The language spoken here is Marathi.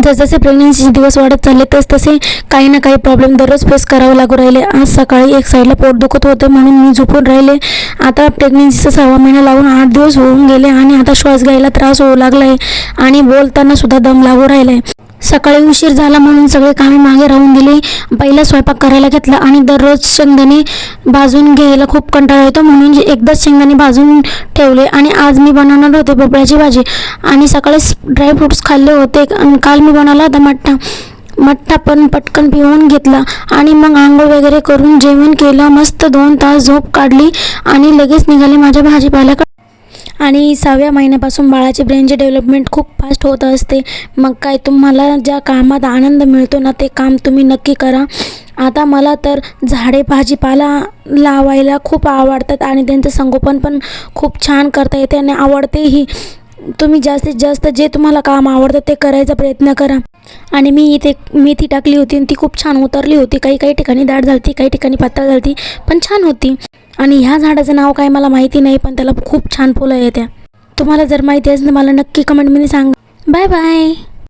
जसजसे प्रेग्नन्सीचे दिवस वाढत चालले तसे काही ना काही प्रॉब्लेम दररोज फेस करावे लागू राहिले. आज सकाळी एक साईडला पोट दुखत होतं म्हणून मी झोपून राहिले. आता प्रेग्नन्सीचा 6वा महिना लागून 8 दिवस होऊन गेले आणि आता श्वास घ्यायला त्रास होऊ लागला आहे आणि बोलताना सुद्धा दम लागू राहिला आहे. सकाळी उशीर झाला म्हणून सगळे कामे मागे राहून दिली. पहिला स्वयंपाक करायला घेतला आणि दररोज शेंगदाणे भाजून घ्यायला खूप कंटाळा येतो म्हणून एकदाच शेंगदाणे भाजून ठेवले. आणि आज मी बनवणार होते भोपळ्याची भाजी आणि सकाळी ड्रायफ्रुट्स खाल्ले होते. आणि काल मी बनवला होता मठ्ठा पण पटकन पिऊन घेतला आणि मग आंघोळ वगैरे करून जेवण केलं. मस्त 2 तास झोप काढली आणि लगेच निघाले माझ्या भाजीपाल्याकडे. आणि 6व्या महिन्यापासून बाळाचे ब्रेनचे डेव्हलपमेंट खूप फास्ट होत असते. मग काय, तुम्हाला ज्या कामात आनंद मिळतो ना ते काम तुम्ही नक्की करा. आता मला तर झाडे भाजीपाला लावायला खूप आवडतात आणि त्यांचं संगोपन पण खूप छान करता येते आणि आवडतेही. तुम्ही जास्तीत जास्त जे तुम्हाला काम आवडतं ते करायचा प्रयत्न करा. आणि मी इथे मेथी टाकली होती आणि ती खूप छान उतरली होती. काही ठिकाणी दाट झाली, काही ठिकाणी पातळ झाली, पण छान होती. आणि ह्या झाडाचं नाव काय मला माहिती नाही, पण त्याला खूप छान फुलं येत्या. तुम्हाला जर माहिती असेल तर मला नक्की कमेंटमध्ये सांगा. Bye bye.